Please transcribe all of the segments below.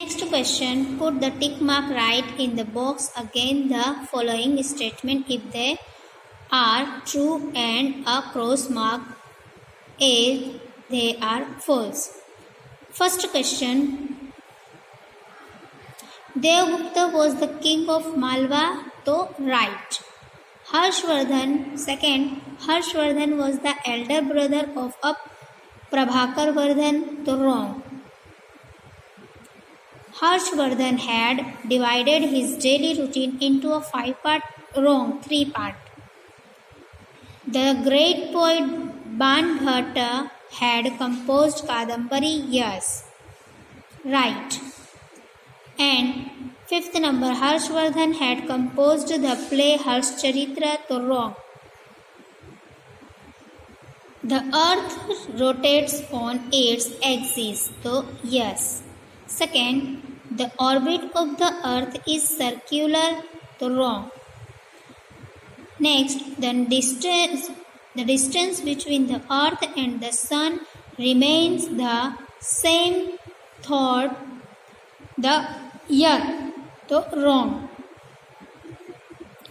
Next question, put the tick mark right in the box against the following statement if they are true and a cross mark if they are false. First question, Devgupta was the king of Malwa, so right. Harshvardhan, second, Harshvardhan was the elder brother of a Prabhakar Vardhan, so wrong. Harshvardhan had divided his daily routine into a 5-part, wrong, 3-part. The great poet Banbhatta had composed Kadambari, yes, right. And fifth number, Harshvardhan had composed the play Harshcharitra, so wrong. The earth rotates on its axis, so yes. Second, the orbit of the earth is circular, so wrong. Next, the distance between the earth and the sun remains the same thought, the earth, so wrong.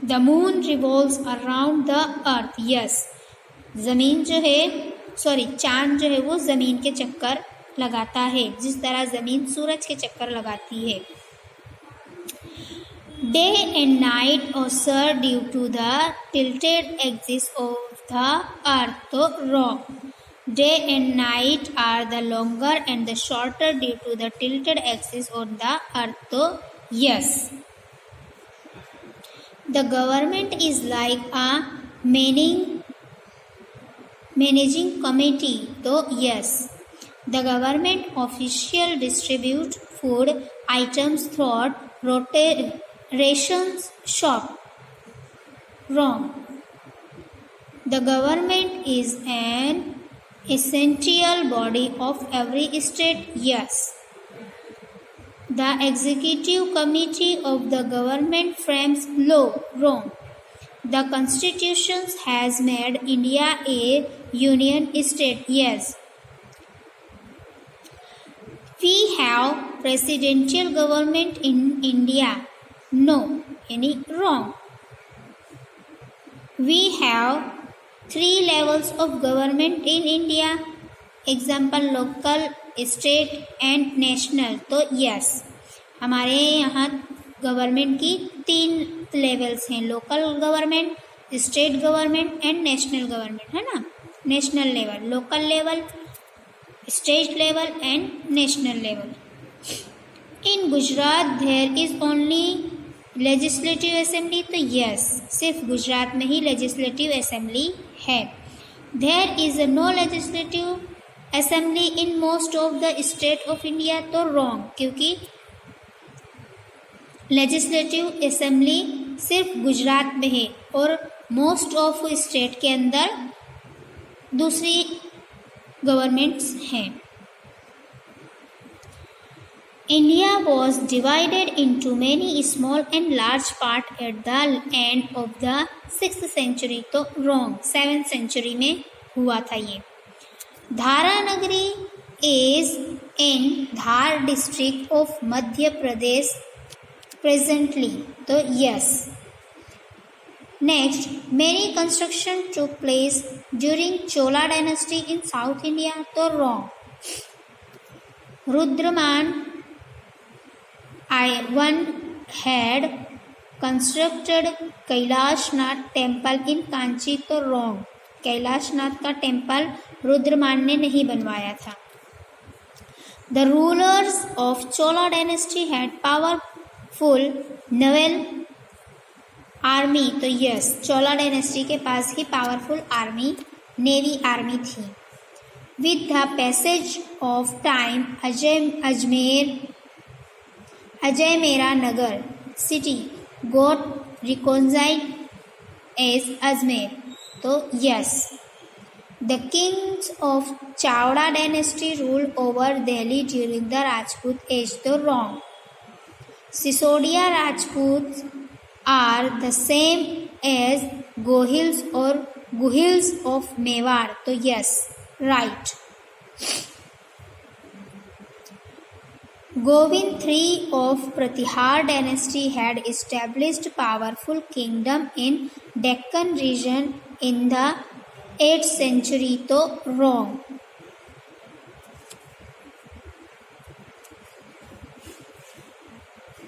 The moon revolves around the earth, yes. जमीन जो है चांद जो है वो जमीन के चक्कर लगाता है जिस तरह जमीन सूरज के चक्कर लगाती है. Day and night occur due to the tilted axis of the earth, so wrong. Day and night are the longer and the shorter due to the tilted axis on the earth, so yes. The government is like a managing committee, so yes. The government official distribute food items through rations shop, wrong. The government is an essential body of every state, yes. The executive committee of the government frames law, wrong. The constitution has made India a union state, yes. We have presidential government in India, no, any wrong. We have 3 levels of government in India, example local, state and national, तो yes. हमारे यहाँ government की 3 levels हैं, local government, state government and national government, है ना. National level, local level, state level and national level. In Gujarat there is only legislative assembly, तो yes, सिर्फ गुजरात में ही लेजिस्लेटिव असेंबली है. There is no legislative assembly in most of the state of India, तो wrong, क्योंकि legislative assembly सिर्फ गुजरात में है और मोस्ट ऑफ स्टेट के अंदर दूसरी गवर्नमेंट्स हैं. India was divided into many small and large parts at the end of the 6th century, तो wrong, 7th century में हुआ था ये. Dharanagari is in Dhar district of Madhya Pradesh presently, तो yes. Next, many construction took place during Chola dynasty in South India, तो wrong. Rudraman I had constructed Kailashnath temple in Kanchi, तो wrong. Kailashnath का temple रुद्रमान ने नहीं बनवाया था. The rulers of Chola dynasty had powerful naval army, तो yes, Chola dynasty के पास ही पावरफुल आर्मी, नेवी आर्मी थी. With the passage of time Ajayamera Nagar city got recognised as Ajmer, तो yes. The kings of Chawda dynasty ruled over Delhi during the Rajput age, तो wrong. Sisodia Rajput are the same as Gohils or Guhils of Mewar, तो yes, right. Govind III of Pratihar dynasty had established powerful kingdom in Deccan region in the 8th century. तो wrong.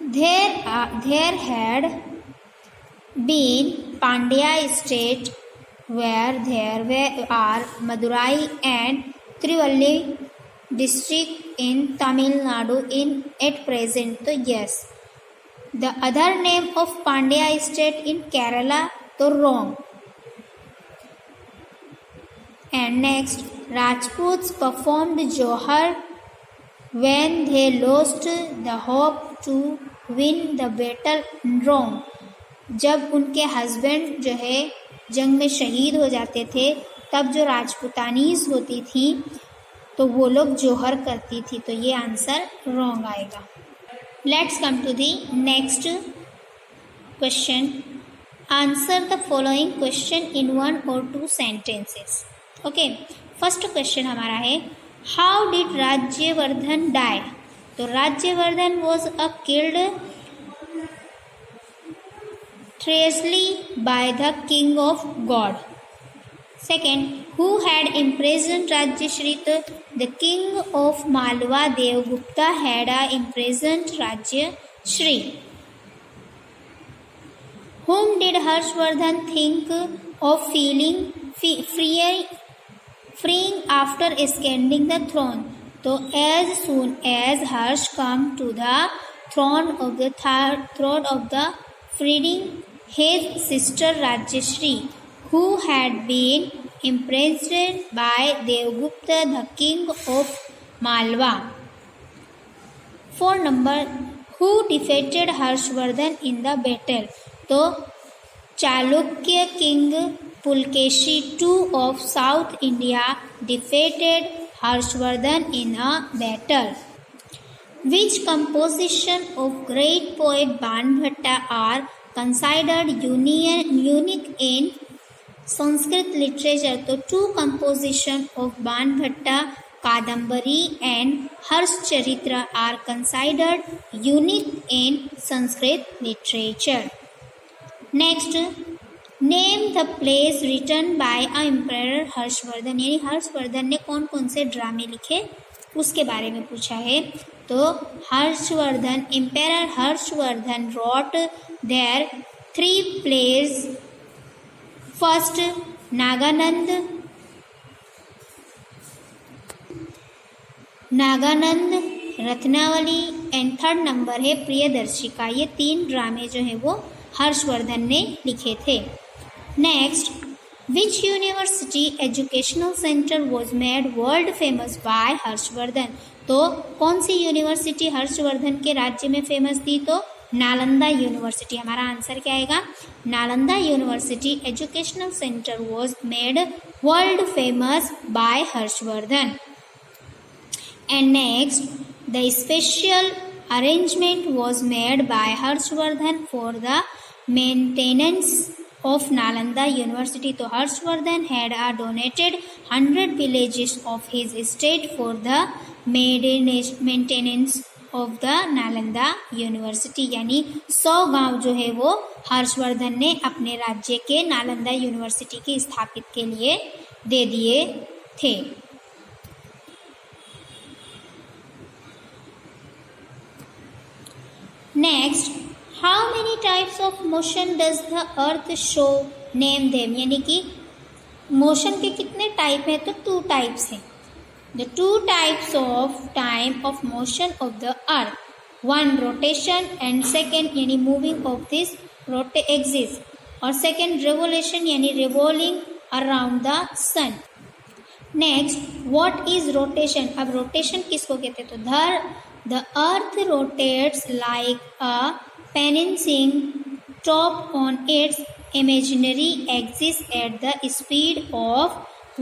There had been Pandya state where there are Madurai and Trivandrum district in Tamil Nadu at present. तो yes. The other name of Pandya state in Kerala, तो wrong. And next, Rajputs performed Johar when they lost the hope to win the battle, wrong. जब उनके husband जो है जंग में शहीद हो जाते थे तब जो राजपुतानीज होती थी तो वो लोग जोहर करती थी, तो ये आंसर रॉन्ग आएगा. Let's come to the next question. Answer the following question in 1 or 2 sentences. Okay, first question हमारा है हाउ डिड राज्यवर्धन डाई. तो Rajyavardhan was a killed treacherously by the king of God. Second, who had imprisoned Rajyashri? The king of Malwa Devgupta had imprisoned Rajyashri. Whom did Harshvardhan think of freeing after ascending the throne? So as soon as Harsh come to the throne of the freeing his sister Rajyashri, who had been imprisoned by Devgupta, the king of Malwa. 4 number, who defeated Harshvardhan in the battle? तो Chalukya king Pulakeshi II of South India defeated Harshvardhan in a battle. Which composition of great poet Banbhatta are considered unique in Sanskrit literature? तो 2 composition of Banbhatta, Kadambari and Harshcharitra are considered unique in Sanskrit literature. Next, name the plays written by a emperor Harshvardhan. यानी हर्षवर्धन ने कौन कौन से ड्रामे लिखे उसके बारे में पूछा है. तो Harshvardhan, emperor Harshvardhan wrote their 3 plays. First, Naganand, Ratnavali and 3rd number है प्रियदर्शिका. ये 3 ड्रामे जो है वो हर्षवर्धन ने लिखे थे. Next, which university educational centre was made world famous bye Harshvardhan. तो कौन सी यूनिवर्सिटी हर्षवर्धन के राज्य में फेमस थी? तो नालंदा यूनिवर्सिटी. हमारा आंसर क्या आएगा? Nalanda university educational centre was made world famous bye Harshvardhan. And next, the special arrangement was made by Harshvardhan for the maintenance of Nalanda University. तो Harshvardhan had donated 100 villages of his estate for the maintenance of the Nalanda University. यानी 100 गांव जो है वो हर्षवर्धन ने अपने राज्य के नालंदा यूनिवर्सिटी की स्थापित के लिए दे दिए थे. Next, how many types of motion does the earth show? Name them. यानी कि मोशन के कितने टाइप हैं? तो 2 टाइप्स हैं. The 2 types of time of motion of the earth, 1 rotation and 2nd यानी मूविंग ऑफ दिस एक्सिस, और 2nd revolution यानी revolving around the sun. Next, what is rotation? अब रोटेशन किसको कहते हैं? तो the earth rotates like a balancing top on its imaginary axis at the speed of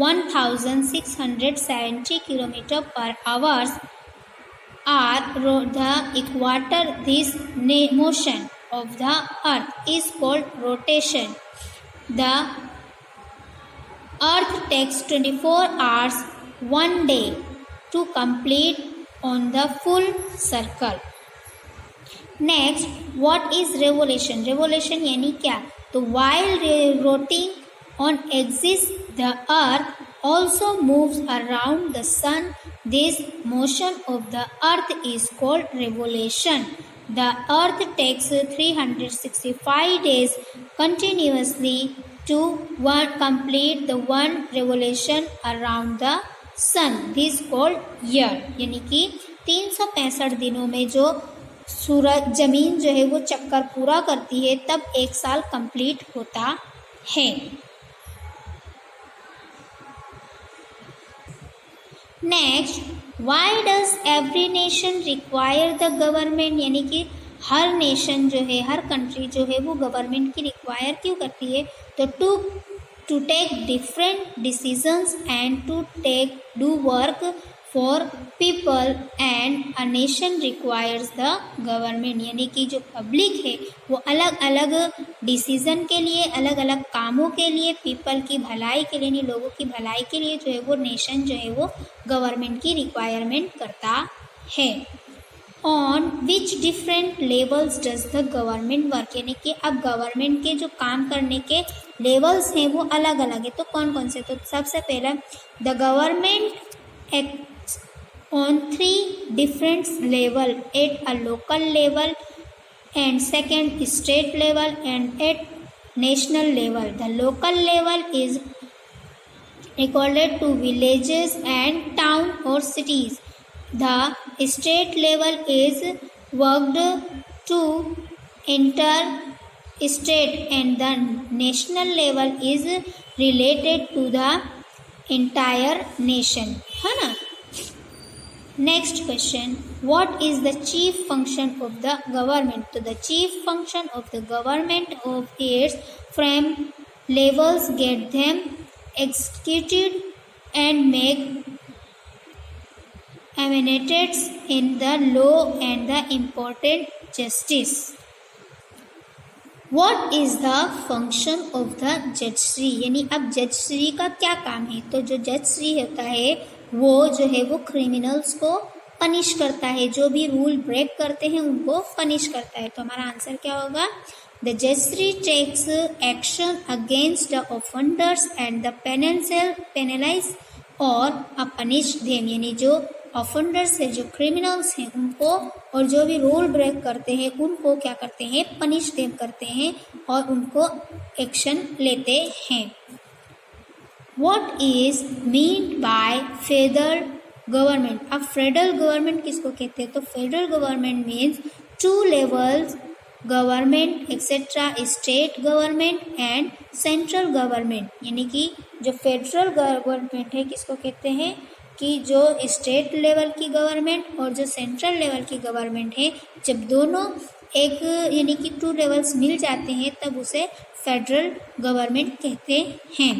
1670 km per hour or the equator. This motion of the earth is called rotation. The earth takes 24 hours 1 day to complete on the full circle. Next, what is revolution? Revolution यानी क्या? तो while rotating on axis, the earth also moves around the sun. This motion of the earth is called revolution. The earth takes 365 days continuously to complete the one revolution around the sun. This called year. यानी कि 365 दिनों में जो सूरज जमीन जो है वो चक्कर पूरा करती है तब एक साल कंप्लीट होता है. Next, why does every nation require the government? यानी कि हर नेशन जो है, हर कंट्री जो है वो गवर्नमेंट की रिक्वायर क्यों करती है? तो to take different decisions and to do work for people and a nation requires the government. यानी कि जो पब्लिक है वो अलग अलग डिसीजन के लिए, अलग अलग कामों के लिए, पीपल की भलाई के लिए, लोगों की भलाई के लिए जो है वो नेशन जो है वो गवर्नमेंट की रिक्वायरमेंट करता है. On which different levels does the government work? यानी कि अब गवर्नमेंट के जो काम करने के लेवल्स हैं वो अलग अलग है. तो कौन कौन से? तो सबसे पहला, the government act on 3 different level, at a local level, and second state level, and at national level. The local level is recorded to villages and town or cities. The state level is worked to enter state, and the national level is related to the entire nation. है ना? Next question, what is the chief function of the government? So the chief function of the government of its from levels get them executed and make amendments in the law and the important justice. What is the function of the judiciary? यानी अब जजश्री का क्या काम है? तो जो जजश्री होता है वो जो है वो क्रिमिनल्स को पनिश करता है, जो भी रूल ब्रेक करते हैं उनको पनिश करता है. तो हमारा आंसर क्या होगा? The judiciary takes action against the offenders and the penalize or punish them. यानी जो ऑफेंडर्स है, जो क्रिमिनल्स हैं उनको, और जो भी रूल ब्रेक करते हैं उनको क्या करते हैं? पनिश देम करते हैं और उनको एक्शन लेते हैं. What is meant by federal government? अब फेडरल गवर्नमेंट किसको कहते हैं? तो federal government means 2 levels government etcetera, state government and central government. यानी कि जो फेडरल गवर्नमेंट है किसको कहते हैं? कि जो स्टेट लेवल की गवर्नमेंट और जो सेंट्रल लेवल की गवर्नमेंट है, जब दोनों एक यानी कि 2 लेवल्स मिल जाते हैं तब उसे फेडरल गवर्नमेंट कहते हैं.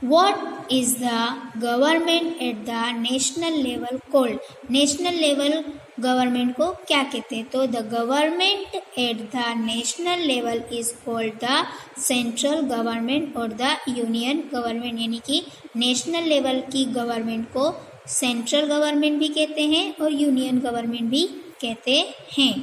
What is the government at the national level called? National level government को क्या कहते हैं? तो the government at the national level is called the central government और द यूनियन गवर्नमेंट. यानी कि नेशनल लेवल की गवर्नमेंट को सेंट्रल गवर्नमेंट भी कहते हैं और यूनियन गवर्नमेंट भी कहते हैं.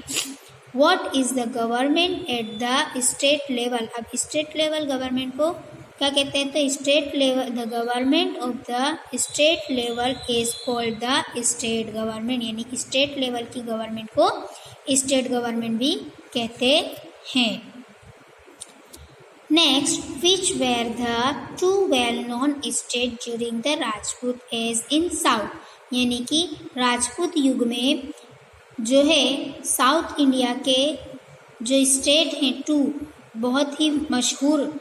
What is the government at the state level? अब स्टेट लेवल गवर्नमेंट को क्या कहते हैं? तो state level, the government of the state level is called the state government. यानी कि स्टेट लेवल की गवर्नमेंट को स्टेट गवर्नमेंट भी कहते हैं. Next, which were the 2 well known state during the Rajput age in south? यानी कि राजपूत युग में जो है साउथ इंडिया के जो स्टेट हैं 2 बहुत ही मशहूर,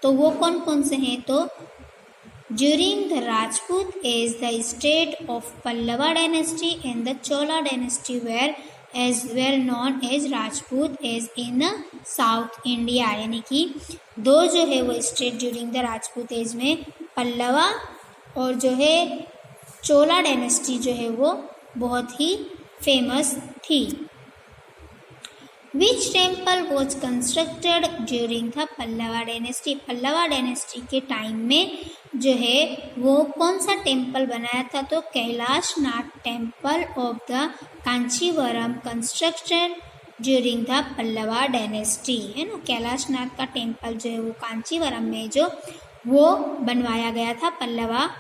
तो वो कौन कौन से हैं? तो during the Rajput age the state of Pallava dynasty and the Chola dynasty were as well known as Rajput age in south India. यानी कि 2 जो है वो state during the Rajput age में पल्लवा और जो है चोला डायनेस्टी जो है वो बहुत ही फेमस थी. Which temple was constructed during the Pallava dynasty? Pallava dynasty के टाइम में जो है वो कौन सा टेम्पल बनाया था, तो Kailash Nath temple of the Kanchivaram construction during the Pallava dynasty, है ना। कैलाश नाथ का टेम्पल जो है वो कांचीवरम में जो वो बनवाया गया था पल्लवा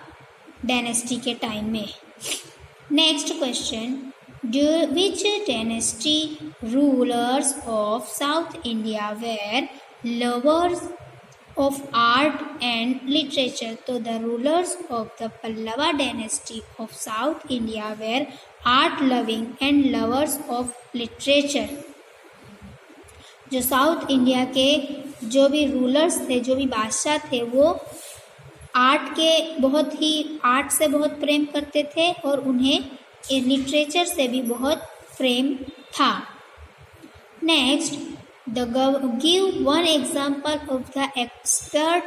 डायनेस्टी के टाइम में। Next question, which dynasty rulers of South India were lovers of art and literature, तो the rulers of the Pallava dynasty of South India were art loving and lovers of literature। जो south India के जो भी rulers थे, जो भी बादशाह थे, वो आर्ट से बहुत प्रेम करते थे और उन्हें लिटरेचर से भी बहुत प्रेम था। Next, give one example of the expert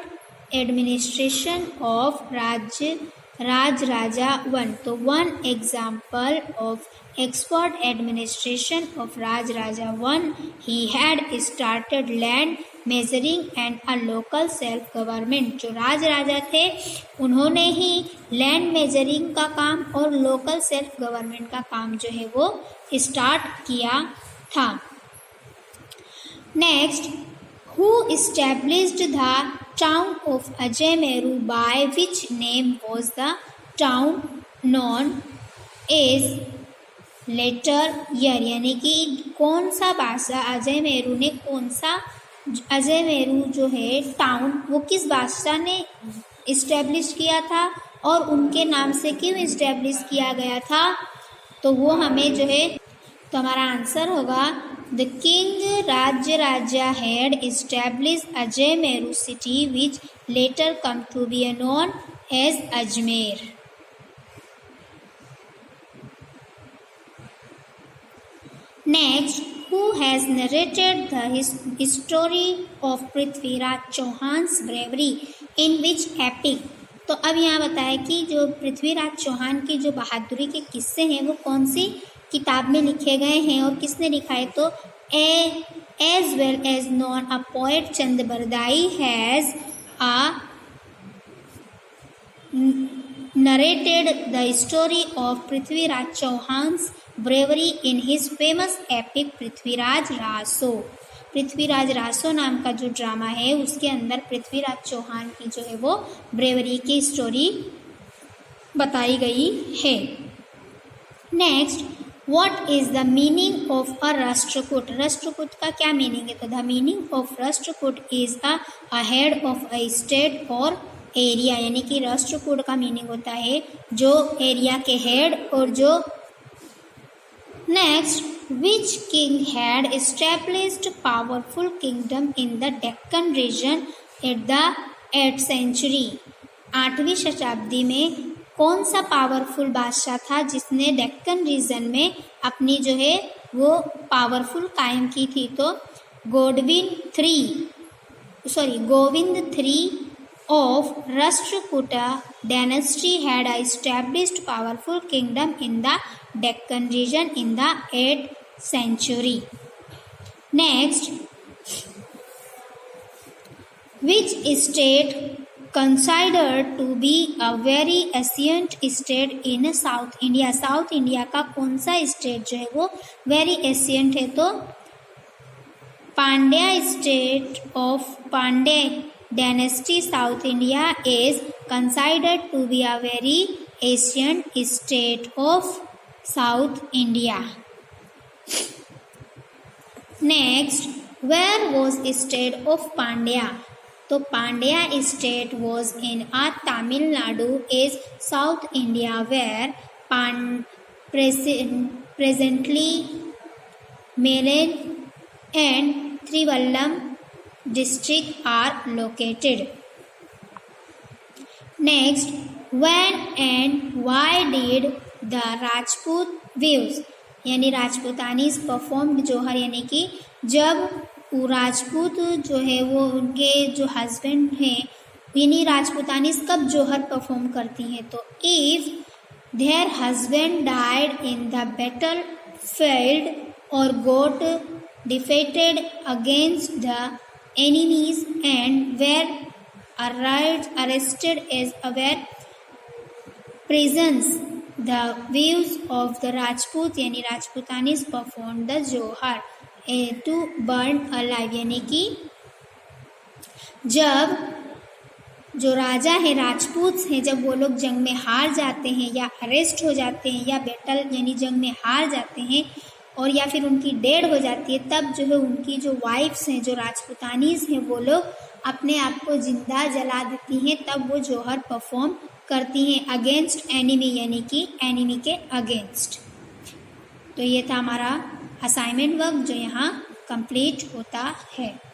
administration of Raja one, तो one example of expert administration of Raja I, he had started land measuring and a local self government। जो राजा थे उन्होंने ही लैंड मेजरिंग का काम और लोकल सेल्फ गवर्नमेंट का काम जो है वो स्टार्ट किया था। Next, who established the town of Ajamairu, by which name was the town known as letter year, यानी कि कौन सा बादशाह अजयमेरू ने अजयमेरू जो है टाउन वो किस बादशाह ने इस्टेब्लिश किया था और उनके नाम से क्यों इस्टेब्लिश किया गया था, तो वो हमें जो है, तो हमारा आंसर होगा the king Raja had establish Ajayameru city which later come to be known as Ajmer. Next, who has narrated the story of Prithviraj चौहान's bravery in which epic, तो अब यहाँ बताया कि जो पृथ्वीराज चौहान की जो बहादुरी के किस्से हैं वो कौन सी किताब में लिखे गए हैं और किसने लिखा है, तो as well as known a poet Chand Bardai has narrated the story of Prithviraj चौहान's bravery in his famous epic Prithviraj Raso. Prithviraj Raso नाम का जो ड्रामा है उसके अंदर पृथ्वीराज चौहान की जो है वो ब्रेवरी की स्टोरी बताई गई है। Next, what is the meaning of a Rashtrakuta, Rashtrakuta का क्या मीनिंग है, तो the meaning of Rashtrakuta is a head of a state और एरिया, यानी कि राष्ट्रकूट का मीनिंग होता है जो एरिया के हेड और जो। Next, which king had established powerful kingdom in the Deccan region at the 8th century, 8वीं शताब्दी में कौन सा पावरफुल बादशाह था जिसने डेक्कन रीजन में अपनी जो है वो पावरफुल कायम की थी, तो Govind III of Rashtrakuta dynasty had established powerful kingdom in the Deccan region in the 8th century. Next, which state considered to be a very ancient state in South India, South India का कौन सा state जो है वो very ancient है, तो Pandya state of Pandya dynasty South India is considered to be a very ancient state of South India. Next, where was the state of Pandya, तो Pandya state was in a Tamil Nadu is South India where presently Melen and Trivallam district are located. Next, when and why did the Rajput wives यानी राजपूतानीज perform जोहर, यानी कि जब वो राजपूत जो है वो उनके जो हस्बैंड हैं यानी राजपूतानीज कब जोहर परफॉर्म करती हैं, तो if their husband died in the battle field or got defeated against the enemies and were arrested as aware presence the wives of the Rajput यानी राजपूतानीज performed the Johar to burn alive, यानी कि जब जो राजा है राजपूत हैं जब वो लोग जंग में हार जाते हैं या अरेस्ट हो जाते हैं या बैटल यानी जंग में हार जाते हैं और या फिर उनकी डेड हो जाती है, तब जो है उनकी जो वाइफ्स हैं जो राजपूतानीज हैं वो लोग अपने आप को जिंदा जला देती हैं, तब वो जोहर परफॉर्म करती हैं अगेंस्ट एनिमी, यानी कि एनिमी के अगेंस्ट। तो ये था हमारा असाइनमेंट वर्क जो यहाँ कंप्लीट होता है।